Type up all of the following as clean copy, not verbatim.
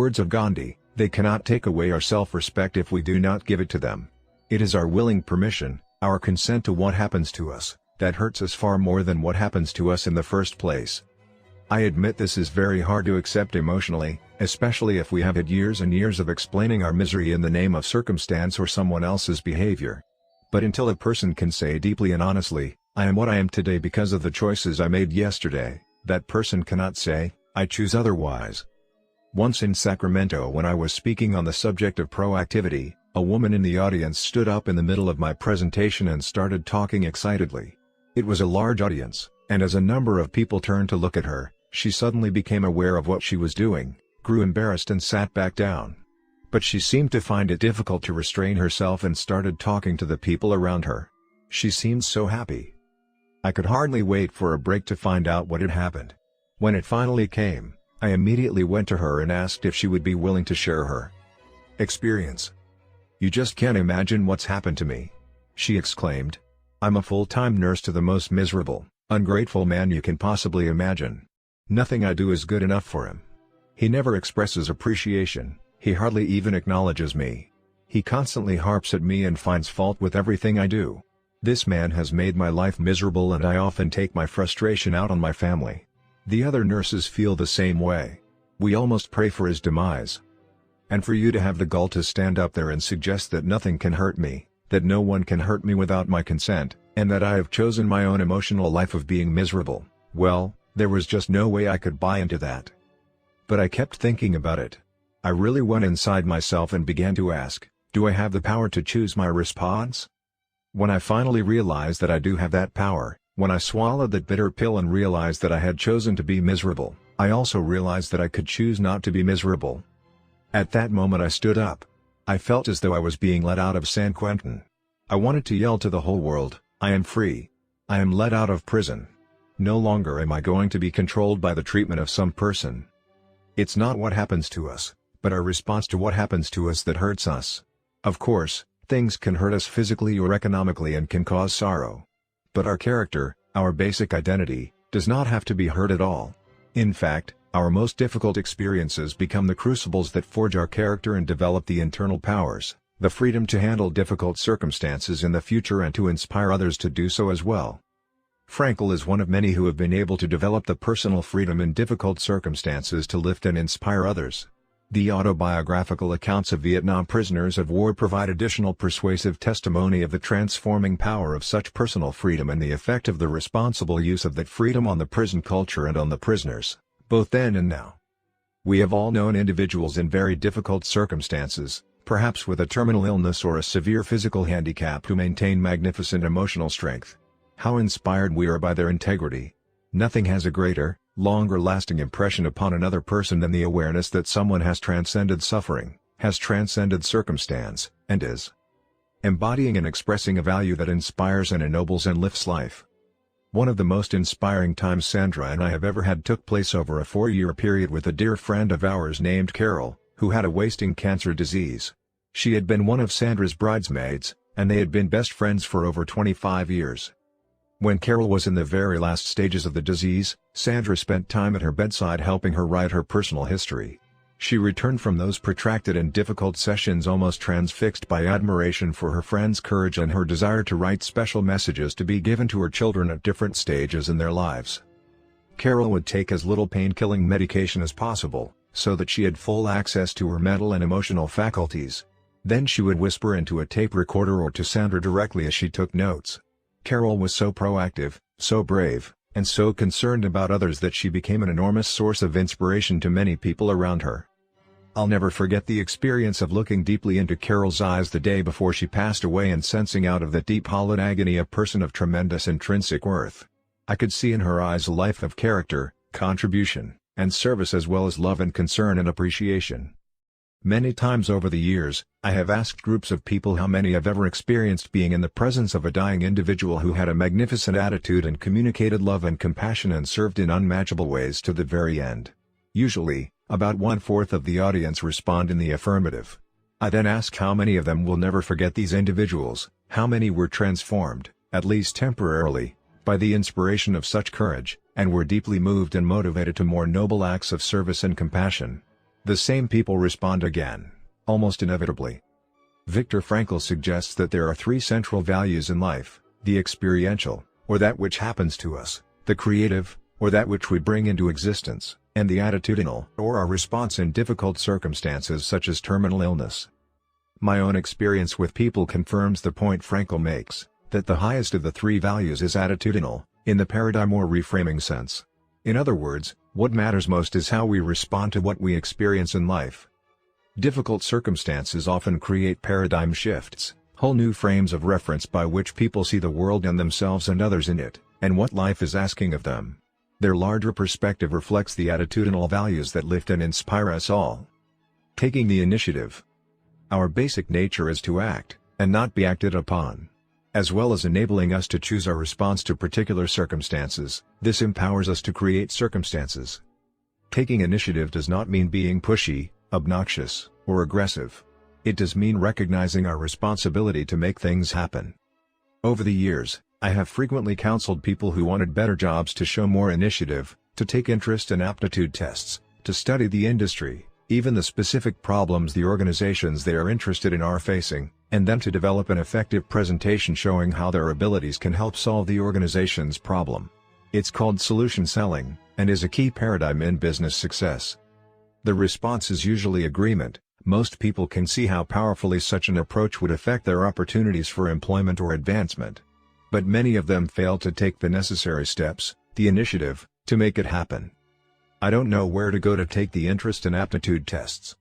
Words of Gandhi, they cannot take away our self-respect if we do not give it to them. It is our willing permission, our consent to what happens to us, that hurts us far more than what happens to us in the first place. I admit this is very hard to accept emotionally, especially if we have had years and years of explaining our misery in the name of circumstance or someone else's behavior. But until a person can say deeply and honestly, "I am what I am today because of the choices I made yesterday," that person cannot say, "I choose otherwise." Once in Sacramento when I was speaking on the subject of proactivity, a woman in the audience stood up in the middle of my presentation and started talking excitedly. It was a large audience, and as a number of people turned to look at her, she suddenly became aware of what she was doing, grew embarrassed and sat back down. But she seemed to find it difficult to restrain herself and started talking to the people around her. She seemed so happy. I could hardly wait for a break to find out what had happened. When it finally came, I immediately went to her and asked if she would be willing to share her experience. "You just can't imagine what's happened to me," she exclaimed. "I'm a full-time nurse to the most miserable, ungrateful man you can possibly imagine. Nothing I do is good enough for him. He never expresses appreciation, he hardly even acknowledges me. He constantly harps at me and finds fault with everything I do. This man has made my life miserable and I often take my frustration out on my family. The other nurses feel the same way. We almost pray for his demise. And for you to have the gall to stand up there and suggest that nothing can hurt me, that no one can hurt me without my consent, and that I have chosen my own emotional life of being miserable, well, there was just no way I could buy into that." But I kept thinking about it. I really went inside myself and began to ask, do I have the power to choose my response? When I finally realized that I do have that power, when I swallowed that bitter pill and realized that I had chosen to be miserable, I also realized that I could choose not to be miserable. At that moment I stood up. I felt as though I was being let out of San Quentin. I wanted to yell to the whole world, "I am free. I am let out of prison. No longer am I going to be controlled by the treatment of some person." It's not what happens to us, but our response to what happens to us that hurts us. Of course, things can hurt us physically or economically and can cause sorrow. But our character, our basic identity, does not have to be hurt at all. In fact, our most difficult experiences become the crucibles that forge our character and develop the internal powers, the freedom to handle difficult circumstances in the future and to inspire others to do so as well. Frankl is one of many who have been able to develop the personal freedom in difficult circumstances to lift and inspire others. The autobiographical accounts of Vietnam prisoners of war provide additional persuasive testimony of the transforming power of such personal freedom and the effect of the responsible use of that freedom on the prison culture and on the prisoners, both then and now. We have all known individuals in very difficult circumstances, perhaps with a terminal illness or a severe physical handicap, who maintain magnificent emotional strength. How inspired we are by their integrity. Nothing has a greater, longer-lasting impression upon another person than the awareness that someone has transcended suffering, has transcended circumstance, and is embodying and expressing a value that inspires and ennobles and lifts life. One of the most inspiring times Sandra and I have ever had took place over a 4-year period with a dear friend of ours named Carol, who had a wasting cancer disease. She had been one of Sandra's bridesmaids, and they had been best friends for over 25 years. When Carol was in the very last stages of the disease, Sandra spent time at her bedside helping her write her personal history. She returned from those protracted and difficult sessions almost transfixed by admiration for her friend's courage and her desire to write special messages to be given to her children at different stages in their lives. Carol would take as little pain-killing medication as possible, so that she had full access to her mental and emotional faculties. Then she would whisper into a tape recorder or to Sandra directly as she took notes. Carol was so proactive, so brave, and so concerned about others that she became an enormous source of inspiration to many people around her. I'll never forget the experience of looking deeply into Carol's eyes the day before she passed away and sensing out of that deep hollowed agony a person of tremendous intrinsic worth. I could see in her eyes a life of character, contribution, and service as well as love and concern and appreciation. Many times over the years, I have asked groups of people how many have ever experienced being in the presence of a dying individual who had a magnificent attitude and communicated love and compassion and served in unmatchable ways to the very end. Usually, about 1/4 of the audience respond in the affirmative. I then ask how many of them will never forget these individuals, how many were transformed, at least temporarily, by the inspiration of such courage, and were deeply moved and motivated to more noble acts of service and compassion. The same people respond again, almost inevitably. Viktor Frankl suggests that there are three central values in life: the experiential, or that which happens to us; the creative, or that which we bring into existence; and the attitudinal, or our response in difficult circumstances such as terminal illness. My own experience with people confirms the point Frankl makes, that the highest of the three values is attitudinal, in the paradigm or reframing sense. In other words, what matters most is how we respond to what we experience in life. Difficult circumstances often create paradigm shifts, whole new frames of reference by which people see the world and themselves and others in it, and what life is asking of them. Their larger perspective reflects the attitudinal values that lift and inspire us all. Taking the initiative. Our basic nature is to act, and not be acted upon. As well as enabling us to choose our response to particular circumstances, this empowers us to create circumstances. Taking initiative does not mean being pushy, obnoxious, or aggressive. It does mean recognizing our responsibility to make things happen. Over the years, I have frequently counseled people who wanted better jobs to show more initiative, to take interest in aptitude tests, to study the industry, even the specific problems the organizations they are interested in are facing, and then to develop an effective presentation showing how their abilities can help solve the organization's problem. It's called solution selling, and is a key paradigm in business success. The response is usually agreement. Most people can see how powerfully such an approach would affect their opportunities for employment or advancement. But many of them fail to take the necessary steps, the initiative, to make it happen. I don't know where to go to take the interest and aptitude tests.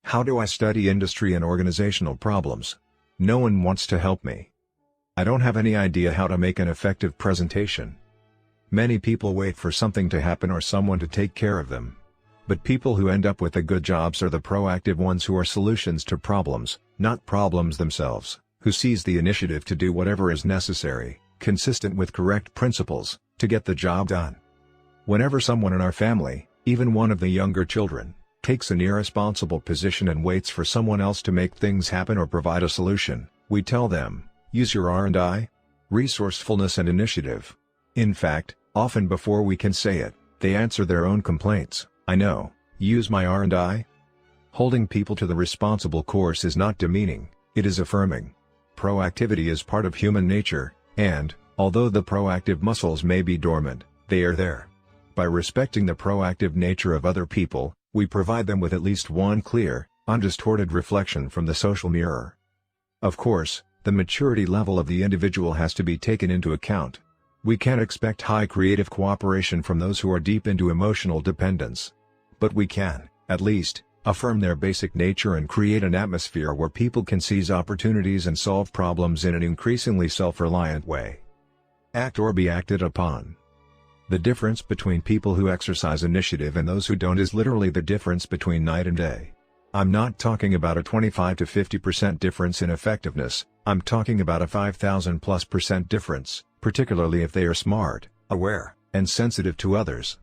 How do I study industry and organizational problems? No one wants to help me. I don't have any idea how to make an effective presentation. Many people wait for something to happen or someone to take care of them. But people who end up with the good jobs are the proactive ones who are solutions to problems, not problems themselves, who seize the initiative to do whatever is necessary, consistent with correct principles, to get the job done. Whenever someone in our family, even one of the younger children, takes an irresponsible position and waits for someone else to make things happen or provide a solution, we tell them, use your R&I, resourcefulness and initiative. In fact, often before we can say it, they answer their own complaints. I know, use my R&I? Holding people to the responsible course is not demeaning, it is affirming. Proactivity is part of human nature, and, although the proactive muscles may be dormant, they are there. By respecting the proactive nature of other people, we provide them with at least one clear, undistorted reflection from the social mirror. Of course, the maturity level of the individual has to be taken into account. We can't expect high creative cooperation from those who are deep into emotional dependence. But we can, at least, affirm their basic nature and create an atmosphere where people can seize opportunities and solve problems in an increasingly self-reliant way. Act or be acted upon. The difference between people who exercise initiative and those who don't is literally the difference between night and day. I'm not talking about a 25 to 50% difference in effectiveness, I'm talking about a 5,000+ % difference, particularly if they are smart, aware, and sensitive to others.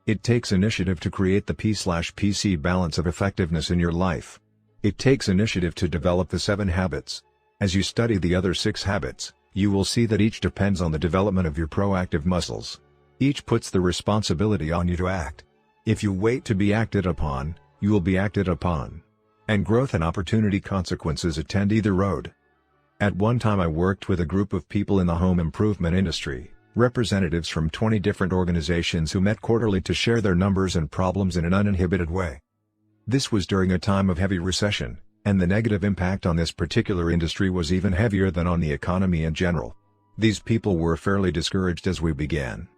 It takes initiative to create the P/PC balance of effectiveness in your life. It takes initiative to develop the 7 habits. As you study the other 6 habits, you will see that each depends on the development of your proactive muscles. Each puts the responsibility on you to act. If you wait to be acted upon, you will be acted upon. And growth and opportunity consequences attend either road. At one time I worked with a group of people in the home improvement industry, representatives from 20 different organizations who met quarterly to share their numbers and problems in an uninhibited way. This was during a time of heavy recession, and the negative impact on this particular industry was even heavier than on the economy in general. These people were fairly discouraged as we began.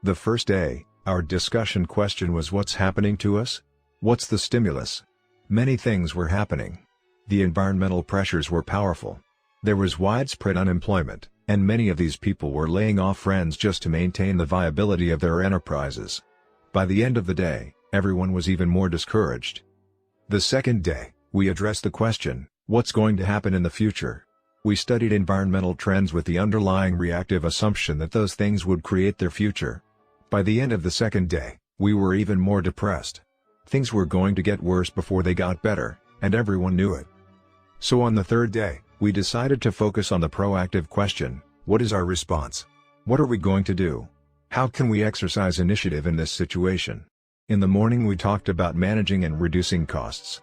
The first day, our discussion question was, what's happening to us? What's the stimulus? Many things were happening. The environmental pressures were powerful. There was widespread unemployment, and many of these people were laying off friends just to maintain the viability of their enterprises. By the end of the day, everyone was even more discouraged. The second day, we addressed the question, what's going to happen in the future? We studied environmental trends with the underlying reactive assumption that those things would create their future. By the end of the second day, we were even more depressed. Things were going to get worse before they got better, and everyone knew it. So on the third day, we decided to focus on the proactive question, what is our response? What are we going to do? How can we exercise initiative in this situation? In the morning we talked about managing and reducing costs.